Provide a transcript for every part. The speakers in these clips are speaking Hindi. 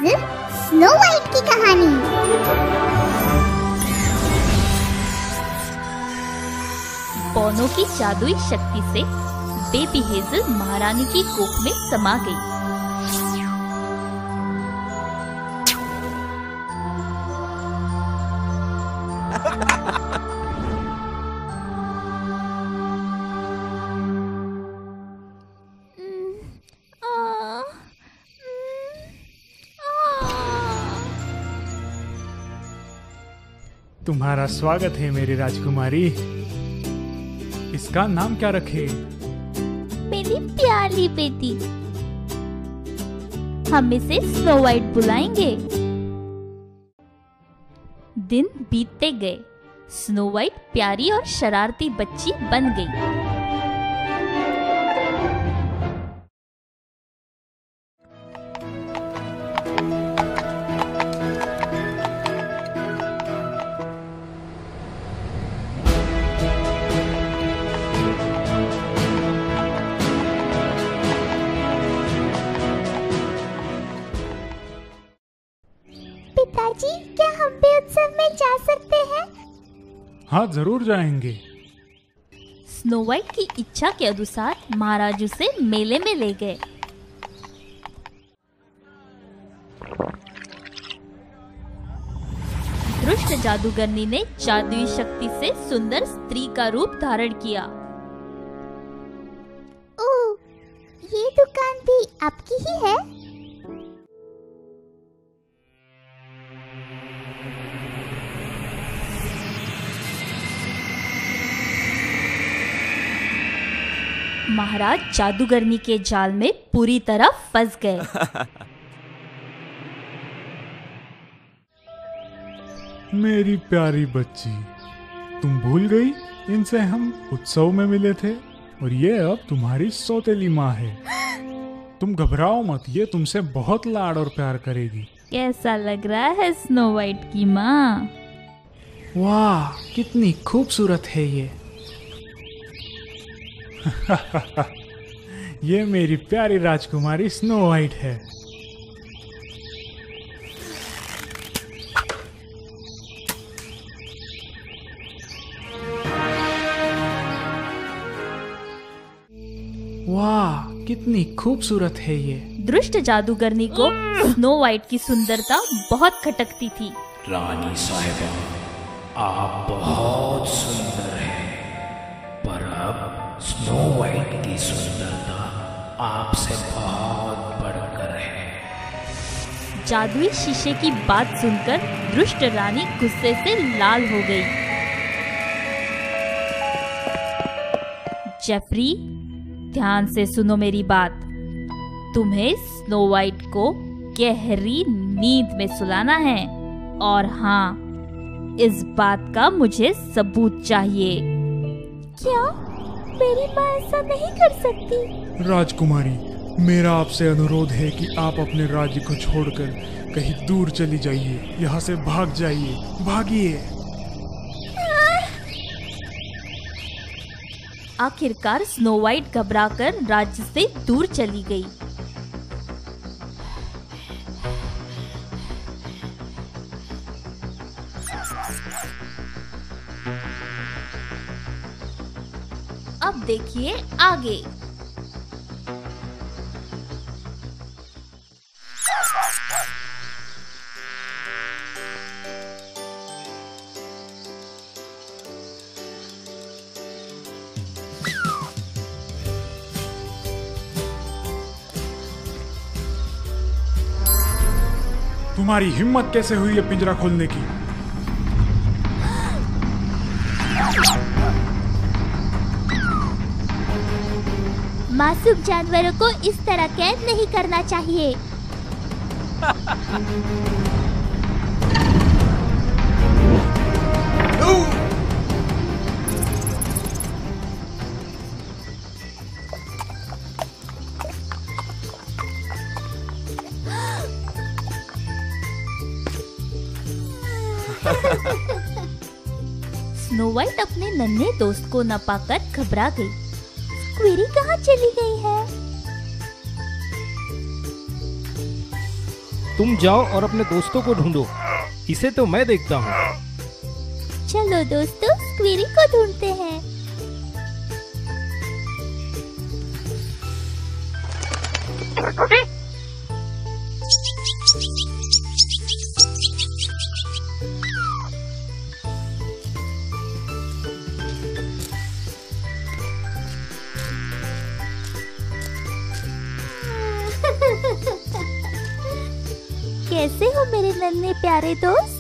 फिल्म स्नो वाइट की कहानी। पौनों की जादुई शक्ति से बेबी हेजल महारानी की कोख में समा गई। तुम्हारा स्वागत है मेरी राजकुमारी। इसका नाम क्या रखे? मेरी प्यारी बेटी, हम इसे स्नो वाइट बुलाएंगे। दिन बीतते गए। स्नो वाइट प्यारी और शरारती बच्ची बन गई। पिताजी, क्या हम भी उत्सव में जा सकते हैं? हाँ, जरूर जाएंगे। स्नो वाइट की इच्छा के अनुसार महाराज उसे मेले में ले गए। दुष्ट जादूगरनी ने जादुई शक्ति से सुंदर स्त्री का रूप धारण किया। ओह, ये दुकान भी आपकी ही है? महाराज जादूगरनी के जाल में पूरी तरह फंस गए। मेरी प्यारी बच्ची, तुम भूल गई इनसे हम उत्सव में मिले थे और ये अब तुम्हारी सौतेली माँ है। तुम घबराओ मत, ये तुमसे बहुत लाड और प्यार करेगी। कैसा लग रहा है स्नो वाइट की माँ? वाह, कितनी खूबसूरत है ये। ये मेरी प्यारी राजकुमारी स्नो वाइट है। वाह, कितनी खूबसूरत है ये। दुष्ट जादूगरनी को स्नो वाइट की सुंदरता बहुत खटकती थी। रानी साहिबा, आप बहुत सुंदर हैं, पर अब स्नो वाइट की सुंदरता आपसे बहुत बढ़कर है। जादुई शीशे की बात सुनकर दुष्ट रानी गुस्से से लाल हो गई। जेफरी, ध्यान से सुनो मेरी बात। तुम्हें स्नो वाइट को गहरी नींद में सुलाना है, और हाँ, इस बात का मुझे सबूत चाहिए। क्या मेरी माँ ऐसा नहीं कर सकती? राजकुमारी, मेरा आपसे अनुरोध है कि आप अपने राज्य को छोड़कर कहीं दूर चली जाइए। यहाँ से भाग जाइए, भागिए। आखिरकार स्नो वाइट घबराकर राज्य से दूर चली गई। अब देखिए आगे। तुम्हारी हिम्मत कैसे हुई है पिंजरा खोलने की? मासूम जानवरों को इस तरह कैद नहीं करना चाहिए। स्नो वाइट अपने नन्हे दोस्त को न पाकर घबरा गई। स्क्वीरी कहाँ चली गई है? तुम जाओ और अपने दोस्तों को ढूंढो, इसे तो मैं देखता हूँ। चलो दोस्तों, स्क्वीरी को ढूंढते हैं। कैसे हो मेरे नन्हे प्यारे दोस्त?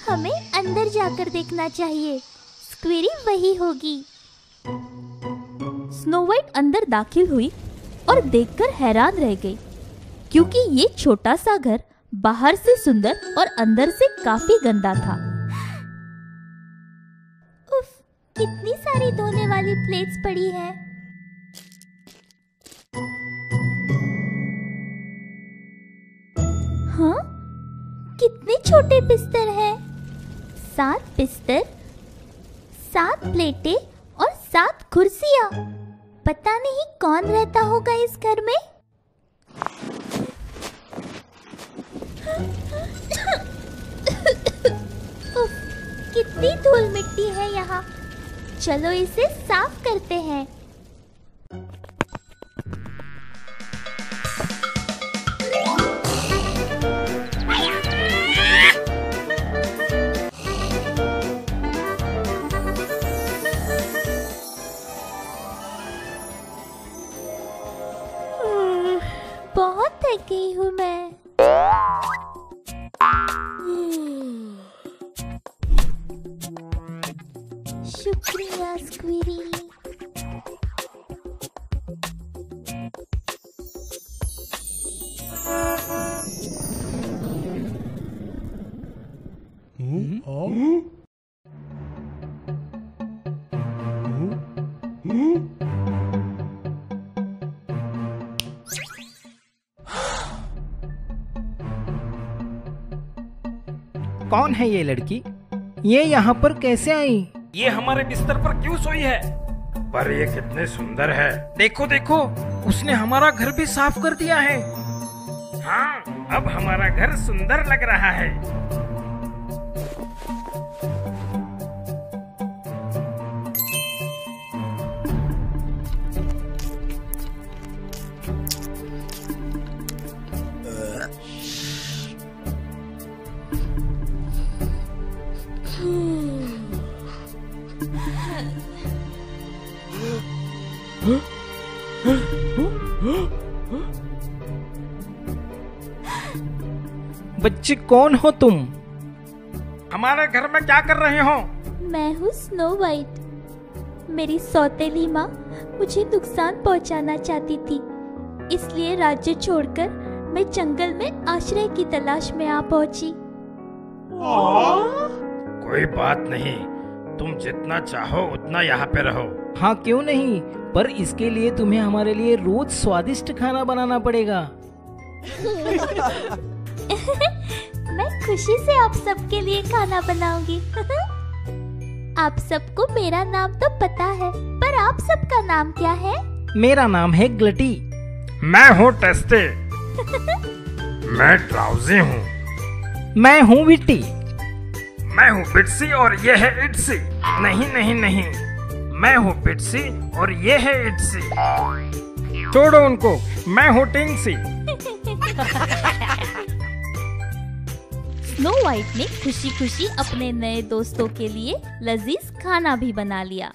हमें अंदर जाकर देखना चाहिए, स्क्वीरी वही होगी। स्नो वाइट अंदर दाखिल हुई और देखकर हैरान रह गई, क्योंकि ये छोटा सा घर बाहर से सुंदर और अंदर से काफी गंदा था। उफ, कितनी सारी धोने वाली प्लेट्स पड़ी हैं। हाँ, कितने छोटे बिस्तर हैं। 7 बिस्तर, 7 प्लेटें और 7 कुर्सियां। पता नहीं कौन रहता होगा इस घर में। उफ, कितनी धूल मिट्टी है यहाँ। चलो इसे साफ करते हैं। बहुत थक गई हूँ मैं। शुक्रिया स्क्वीरी। कौन है ये लड़की? ये यहाँ पर कैसे आई? ये हमारे बिस्तर पर क्यों सोई है? पर ये कितने सुंदर है। देखो देखो, उसने हमारा घर भी साफ कर दिया है। हाँ, अब हमारा घर सुंदर लग रहा है। बच्चे कौन हो तुम? हमारे घर में क्या कर रहे हो? मैं हूँ स्नो वाइट। मेरी सौतेली माँ मुझे नुकसान पहुँचाना चाहती थी, इसलिए राज्य छोड़कर मैं जंगल में आश्रय की तलाश में आ पहुँची। कोई बात नहीं, तुम जितना चाहो उतना यहाँ पे रहो। हाँ क्यों नहीं, पर इसके लिए तुम्हें हमारे लिए रोज स्वादिष्ट खाना बनाना पड़ेगा। मैं खुशी से आप सबके लिए खाना बनाऊंगी। आप सबको मेरा नाम तो पता है, पर आप सबका नाम क्या है? मेरा नाम है ग्लटी। मैं हूँ टेस्टी। मैं ड्राउजी हूँ। मैं हूँ विट्टी। मैं हूँ बिट्सी और ये है इट्सी। नहीं नहीं नहीं, मैं हूँ बिट्सी और ये है इट्सी। छोड़ो उनको, मैं हूँ टिंगसी। स्नो वाइट ने खुशी खुशी अपने नए दोस्तों के लिए लजीज खाना भी बना लिया।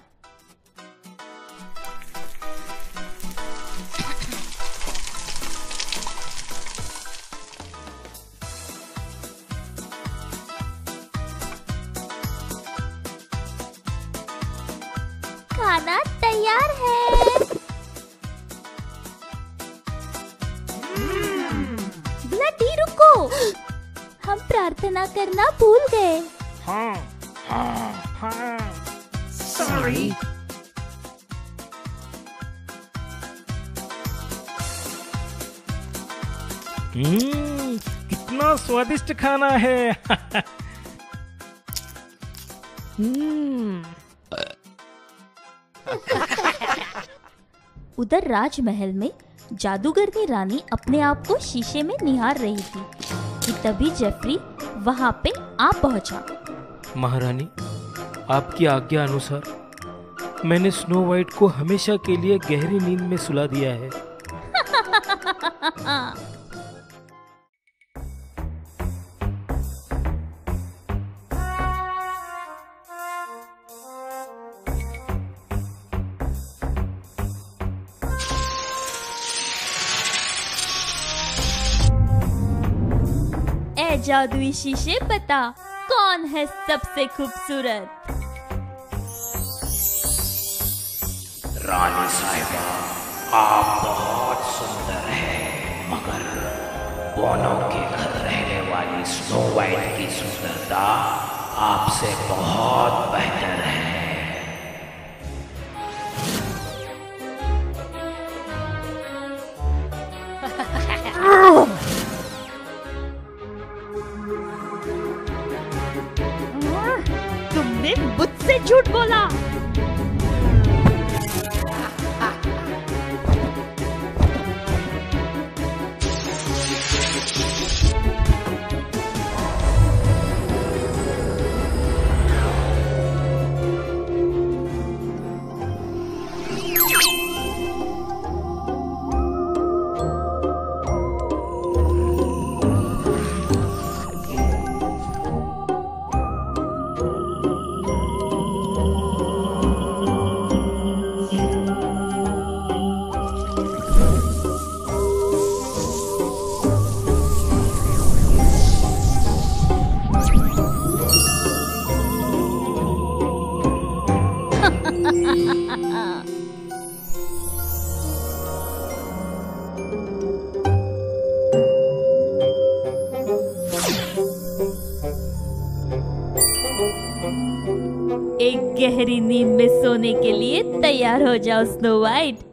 खाना तैयार है। ब्लडी रुको, हम प्रार्थना करना भूल गए। हाँ हाँ हाँ, सॉरी। कितना स्वादिष्ट खाना है। उधर राजमहल में जादूगरनी रानी अपने आप को शीशे में निहार रही थी कि तभी जेफरी वहां पे आ पहुंचा। महारानी, आपकी आज्ञा अनुसार मैंने स्नो वाइट को हमेशा के लिए गहरी नींद में सुला दिया है। ए जादुई शीशे, बता कौन है सबसे खूबसूरत? रानी साहिबा, आप बहुत सुंदर हैं, मगर बोनो के घर रहने वाली स्नो वाइट की सुंदरता आपसे बहुत बेहतर है। तुमने मुझसे झूठ बोला। एक गहरी नींद में सोने के लिए तैयार हो जाओ स्नो वाइट।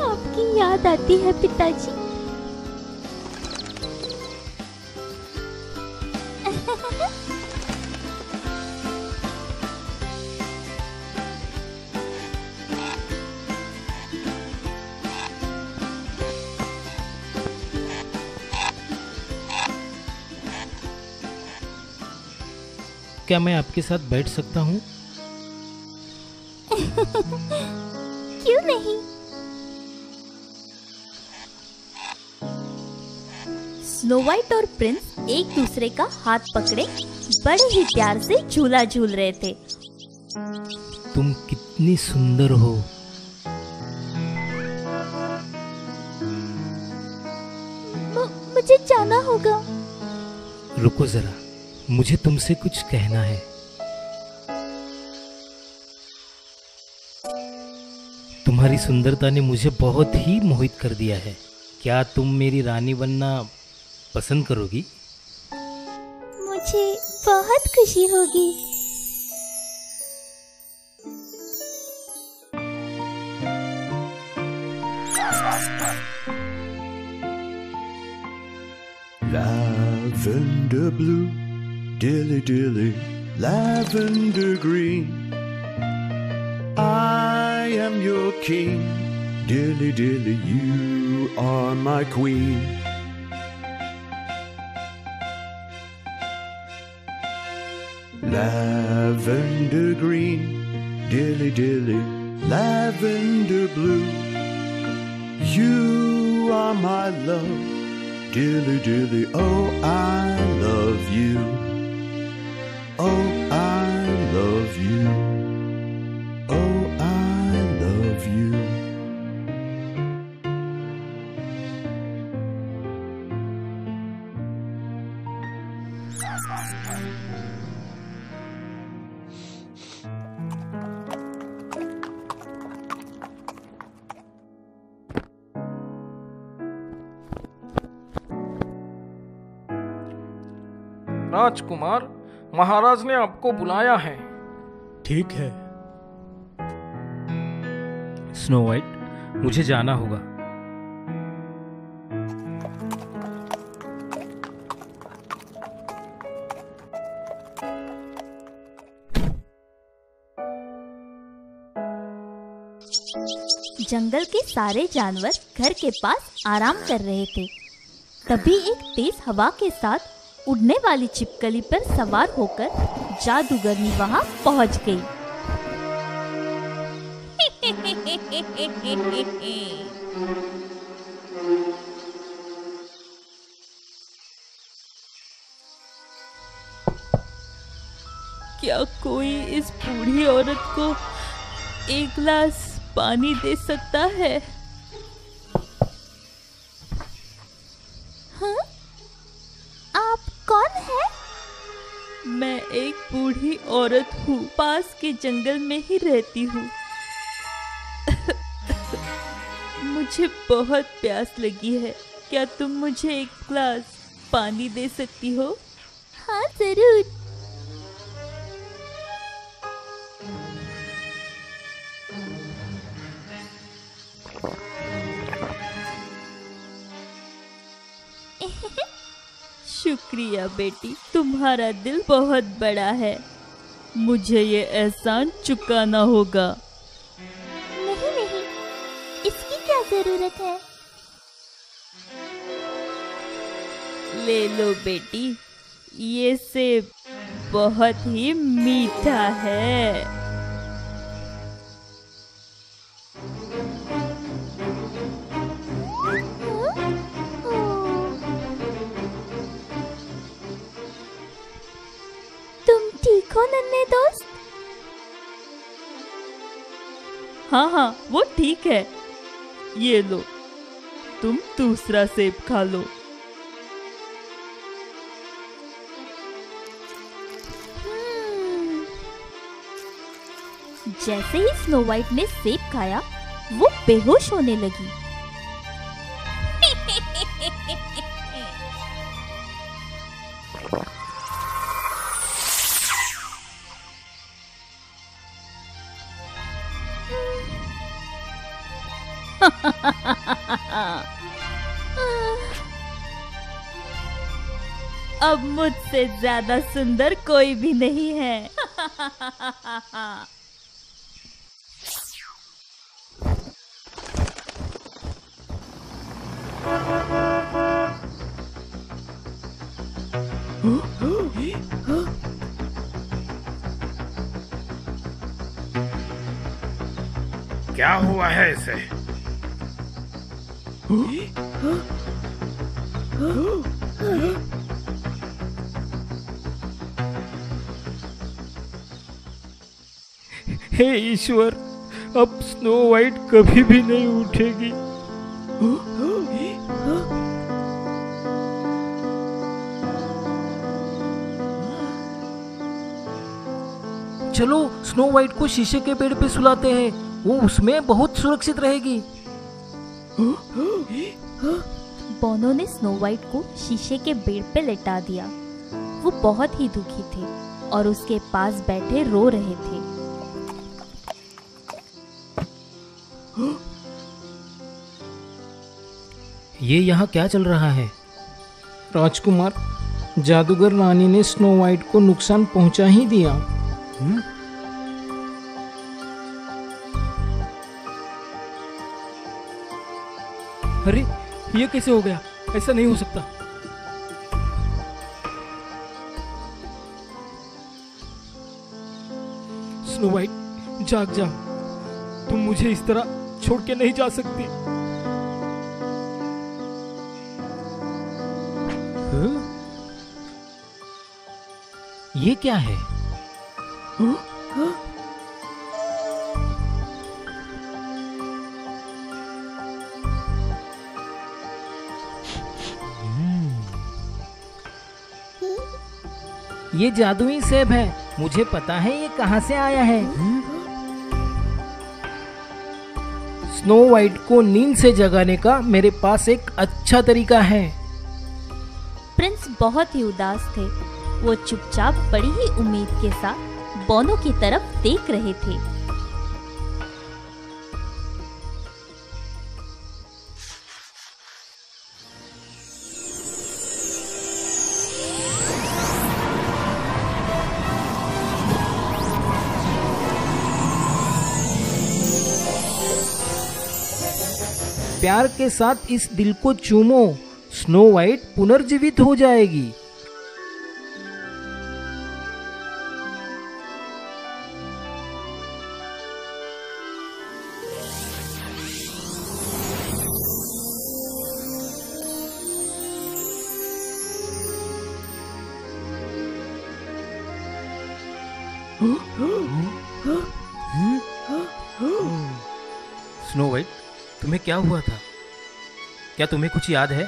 आपकी याद आती है पिताजी। क्या मैं आपके साथ बैठ सकता हूँ? क्यों नहीं? स्नो वाइट और प्रिंस एक दूसरे का हाथ पकड़े बड़े ही प्यार से झूला झूल रहे थे। तुम कितनी सुंदर हो। मुझे जाना होगा। रुको जरा, मुझे तुमसे कुछ कहना है। तुम्हारी सुंदरता ने मुझे बहुत ही मोहित कर दिया है। क्या तुम मेरी रानी बनना पसंद करोगी? मुझे बहुत खुशी होगी। Lavender blue, dilly dilly, lavender green. I am your king, dilly dilly, you are my queen. lavender green, dilly dilly, lavender blue. You are my love, dilly dilly, oh I love you. Oh I love you. Oh I love you. राजकुमार, महाराज ने आपको बुलाया है। ठीक है। स्नो वाइट, मुझे जाना होगा। जंगल के सारे जानवर घर के पास आराम कर रहे थे। तभी एक तेज हवा के साथ उड़ने वाली छिपकली पर सवार होकर जादूगरनी वहां पहुंच गई। क्या कोई इस बूढ़ी औरत को एक गिलास पानी दे सकता है? हाँ? आप कौन है? मैं एक बूढ़ी औरत हूँ, पास के जंगल में ही रहती हूँ। मुझे बहुत प्यास लगी है, क्या तुम मुझे एक गिलास पानी दे सकती हो? हाँ जरूर। शुक्रिया बेटी, तुम्हारा दिल बहुत बड़ा है, मुझे ये एहसान चुकाना होगा। नहीं नहीं, इसकी क्या जरूरत है? ले लो बेटी, ये सेब बहुत ही मीठा है। ठीक हो नन्हे दोस्त? हाँ हाँ, वो ठीक है। ये लो, तुम दूसरा सेब खा लो। जैसे ही स्नो वाइट ने सेब खाया, वो बेहोश होने लगी। अब मुझसे ज्यादा सुंदर कोई भी नहीं है। क्या हुआ है इसे? हे ईश्वर, अब स्नो वाइट कभी भी नहीं उठेगी। चलो स्नो वाइट को शीशे के पेड़ पे सुलाते हैं, वो उसमें बहुत सुरक्षित रहेगी। बोनो ने स्नो वाइट को शीशे के पेड़ पे लेटा दिया। वो बहुत ही दुखी थे और उसके पास बैठे रो रहे थे। ये यहाँ क्या चल रहा है? राजकुमार, जादूगर रानी ने स्नो वाइट को नुकसान पहुंचा ही दिया। अरे ये कैसे हो गया? ऐसा नहीं हो सकता। स्नो वाइट, जाग जा। तुम मुझे इस तरह छोड़ के नहीं जा सकती। ये क्या है? ये जादुई सेब है। मुझे पता है ये कहाँ से आया है। स्नो वाइट को नींद से जगाने का मेरे पास एक अच्छा तरीका है। प्रिंस बहुत ही उदास थे। वो चुपचाप बड़ी ही उम्मीद के साथ बोनो की तरफ देख रहे थे। प्यार के साथ इस दिल को चूमो, स्नो वाइट पुनर्जीवित हो जाएगी। स्नो वाइट, तुम्हें क्या हुआ था? क्या तुम्हें कुछ याद है?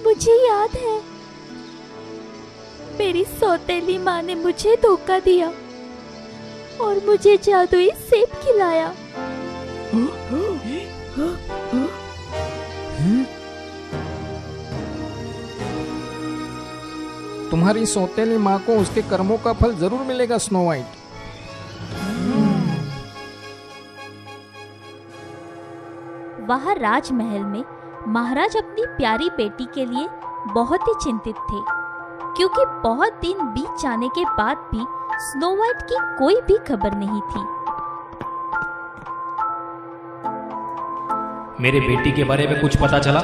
मुझे याद है, मेरी सौतेली माँ ने मुझे धोखा दिया और मुझे जादुई सेब खिलाया। तुम्हारी सौतेली माँ को उसके कर्मों का फल जरूर मिलेगा स्नो वाइट। वहाँ राजमहल में महाराज अपनी प्यारी बेटी के लिए बहुत ही चिंतित थे, क्योंकि बहुत दिन बीत जाने के बाद भी स्नो वाइट की कोई भी खबर नहीं थी। मेरे बेटी के बारे में कुछ पता चला?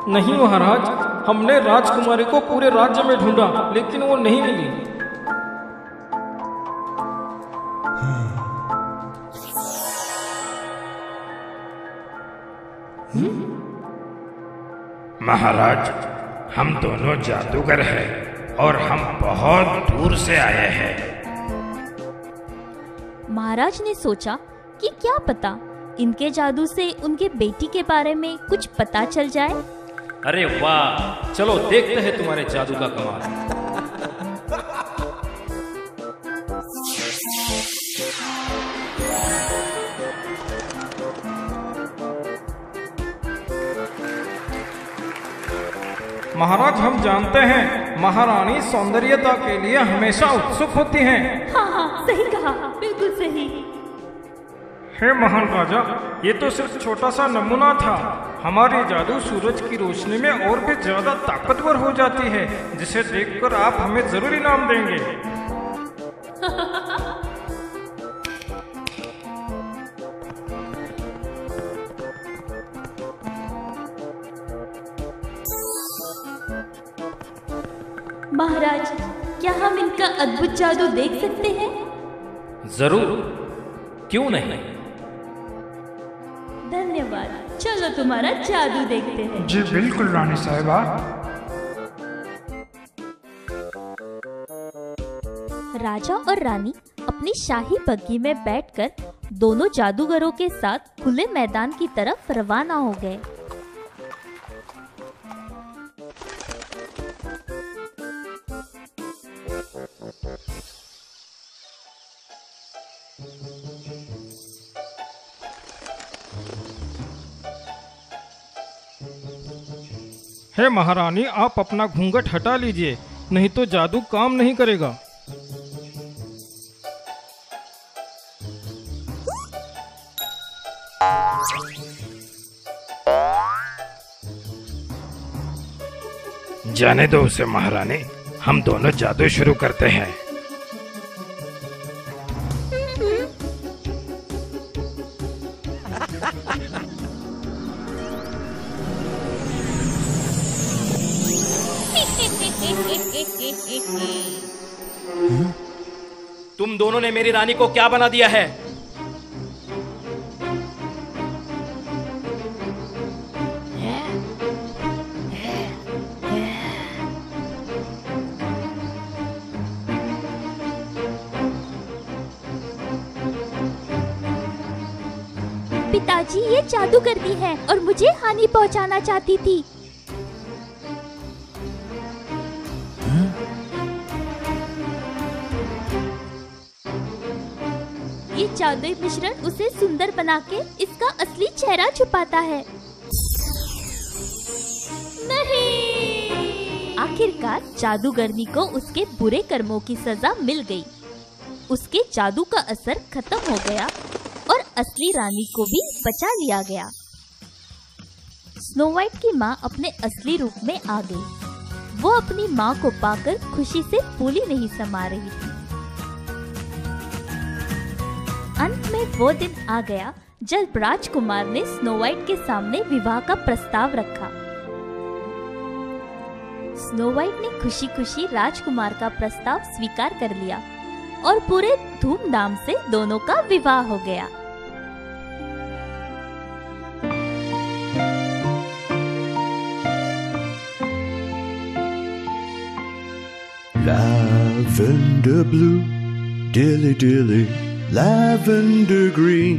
नहीं महाराज, हमने राजकुमारी को पूरे राज्य में ढूंढा, लेकिन वो नहीं मिली। महाराज, हम दोनों जादूगर हैं और हम बहुत दूर से आए हैं। महाराज ने सोचा कि क्या पता इनके जादू से उनके बेटी के बारे में कुछ पता चल जाए। अरे वाह, चलो देखते हैं तुम्हारे जादू का कमाल। महाराज, हम जानते हैं महारानी सौंदर्यता के लिए हमेशा उत्सुक होती हैं। हाँ हाँ, सही कहा, बिल्कुल सही। हे महान राजा, ये तो सिर्फ छोटा सा नमूना था। हमारी जादू सूरज की रोशनी में और भी ज्यादा ताकतवर हो जाती है, जिसे देखकर आप हमें जरूर इनाम देंगे। महाराज, क्या हम इनका अद्भुत जादू देख सकते हैं? जरूर, क्यों नहीं। धन्यवाद। चलो तुम्हारा जादू देखते हैं। जी बिल्कुल रानी साहिबा। राजा और रानी अपनी शाही बग्गी में बैठकर दोनों जादूगरों के साथ खुले मैदान की तरफ रवाना हो गए। हे महारानी, आप अपना घूंघट हटा लीजिए, नहीं तो जादू काम नहीं करेगा। जाने दो उसे महारानी, हम दोनों जादू शुरू करते हैं। तुम दोनों ने मेरी रानी को क्या बना दिया है? पिताजी, ये जादूगरनी है और मुझे हानि पहुंचाना चाहती थी। ये जादुई मिश्रण उसे सुंदर बना के इसका असली चेहरा छुपाता है। नहीं! आखिरकार जादूगरनी को उसके बुरे कर्मों की सजा मिल गई। उसके जादू का असर खत्म हो गया और असली रानी को भी बचा लिया गया। स्नो वाइट की माँ अपने असली रूप में आ गई। वो अपनी माँ को पाकर खुशी से फूली नहीं समा रही थी। अंत में वो दिन आ गया जब राजकुमार ने स्नो वाइट के सामने विवाह का प्रस्ताव रखा। स्नो वाइट ने खुशी खुशी राजकुमार का प्रस्ताव स्वीकार कर लिया और पूरे धूमधाम से दोनों का विवाह हो गया। Lavender blue, dilly dilly, lavender green.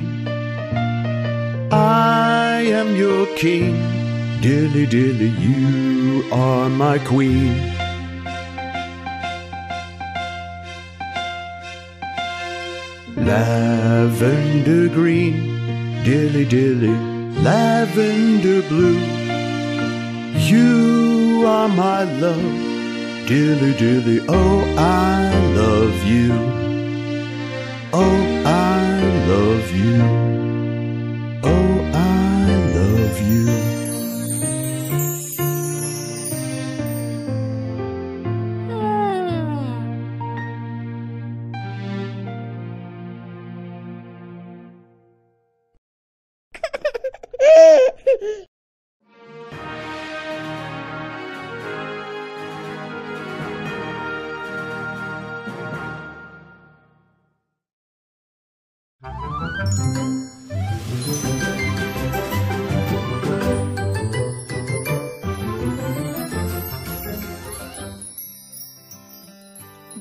I am your king, dilly dilly, you are my queen. Lavender green, dilly dilly, lavender blue. You are my love, dilly dilly, oh I love you. Oh I love you. Oh I love you.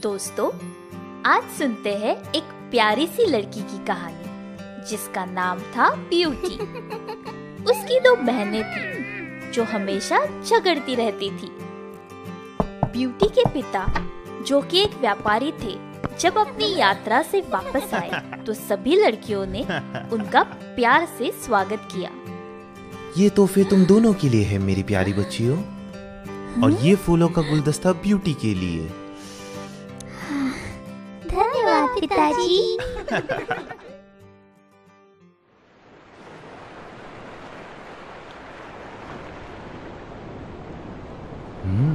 दोस्तों, आज सुनते हैं एक प्यारी सी लड़की की कहानी जिसका नाम था ब्यूटी। उसकी 2 बहनें थीं जो हमेशा झगड़ती रहती थी। ब्यूटी के पिता, जो कि एक व्यापारी थे, जब अपनी यात्रा से वापस आए तो सभी लड़कियों ने उनका प्यार से स्वागत किया। ये तोहफे तुम दोनों के लिए है मेरी प्यारी बच्चियों, और ये फूलों का गुलदस्ता ब्यूटी के लिए। धन्यवाद पिताजी।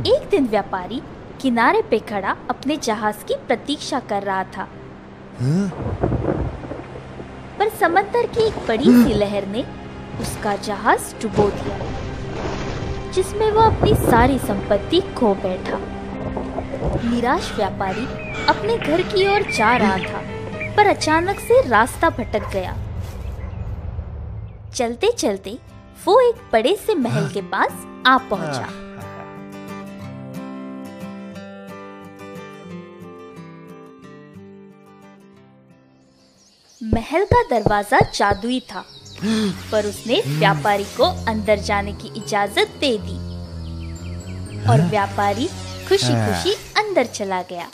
एक दिन व्यापारी किनारे पे खड़ा अपने जहाज की प्रतीक्षा कर रहा था। पर समंदर की एक बड़ी सी लहर ने उसका जहाज डुबो दिया, जिसमें वो अपनी सारी संपत्ति खो बैठा। निराश व्यापारी अपने घर की ओर जा रहा था, पर अचानक से रास्ता भटक गया। चलते चलते वो एक बड़े से महल के पास आ पहुंचा। महल का दरवाजा जादुई था, पर उसने व्यापारी को अंदर जाने की इजाजत दे दी और व्यापारी खुशी खुशी अंदर चला गया।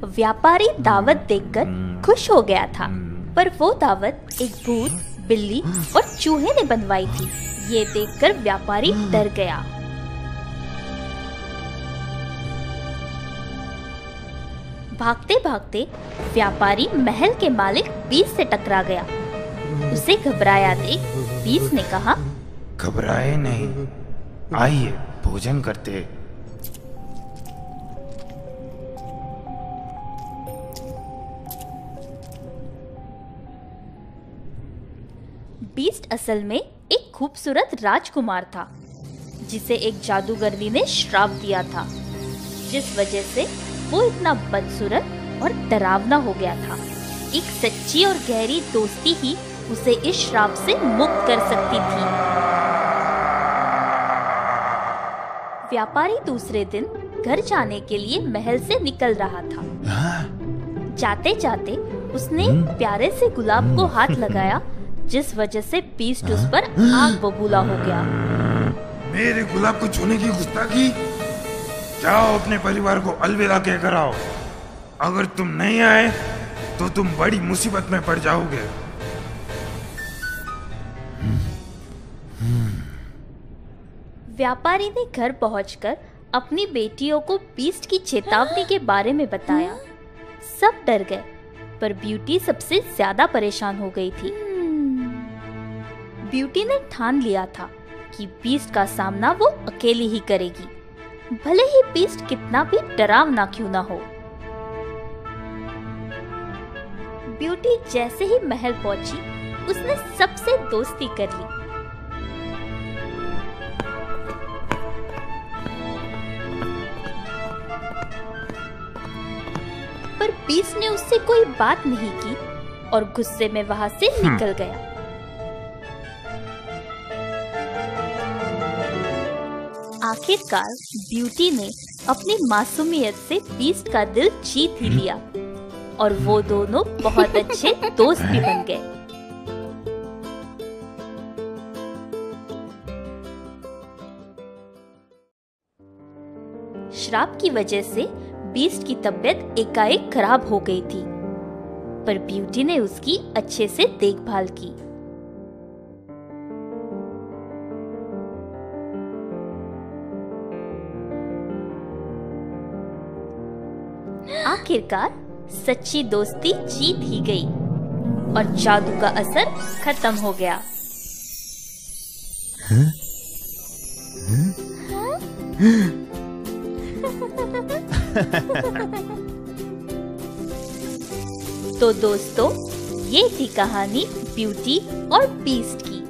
व्यापारी दावत देखकर खुश हो गया था, पर वो दावत एक भूत, बिल्ली और चूहे ने बनवाई थी। ये देखकर व्यापारी डर गया। भागते भागते व्यापारी महल के मालिक बीस से टकरा गया। उसे घबराया देख बीस ने कहा, घबराए नहीं, आइए भोजन करते। बीस्ट असल में एक खूबसूरत राजकुमार था जिसे एक जादूगरनी ने श्राप दिया था, जिस वजह से वो इतना बदसूरत और डरावना हो गया था। एक सच्ची और गहरी दोस्ती ही उसे इस श्राप से मुक्त कर सकती थी। व्यापारी दूसरे दिन घर जाने के लिए महल से निकल रहा था। जाते जाते उसने प्यारे से गुलाब को हाथ लगाया, जिस वजह से बीस्ट उस पर आग बबूला हो गया। मेरे गुलाब को छूने की गुस्ताखी! जाओ अपने परिवार को अलविदा कहकर आओ। अगर तुम नहीं आए तो तुम बड़ी मुसीबत में पड़ जाओगे। व्यापारी ने घर पहुंचकर अपनी बेटियों को बीस्ट की चेतावनी के बारे में बताया। सब डर गए, पर ब्यूटी सबसे ज्यादा परेशान हो गई थी। ब्यूटी ने ठान लिया था कि बीस्ट का सामना वो अकेली ही करेगी, भले ही बीस्ट कितना भी डरावना क्यों ना हो। ब्यूटी जैसे ही महल पहुंची, उसने सबसे दोस्ती कर ली। पर बीस्ट ने उससे कोई बात नहीं की और गुस्से में वहां से निकल गया। आखिरकार ब्यूटी ने अपनी मासूमियत से बीस्ट का दिल जीत ही लिया और वो दोनों बहुत अच्छे दोस्त भी बन गए। श्राप की वजह से बीस्ट की तबीयत एकाएक खराब हो गई थी, पर ब्यूटी ने उसकी अच्छे से देखभाल की। आखिरकार सच्ची दोस्ती जीत ही गई और जादू का असर खत्म हो गया। तो दोस्तों, ये थी कहानी ब्यूटी और बीस्ट की।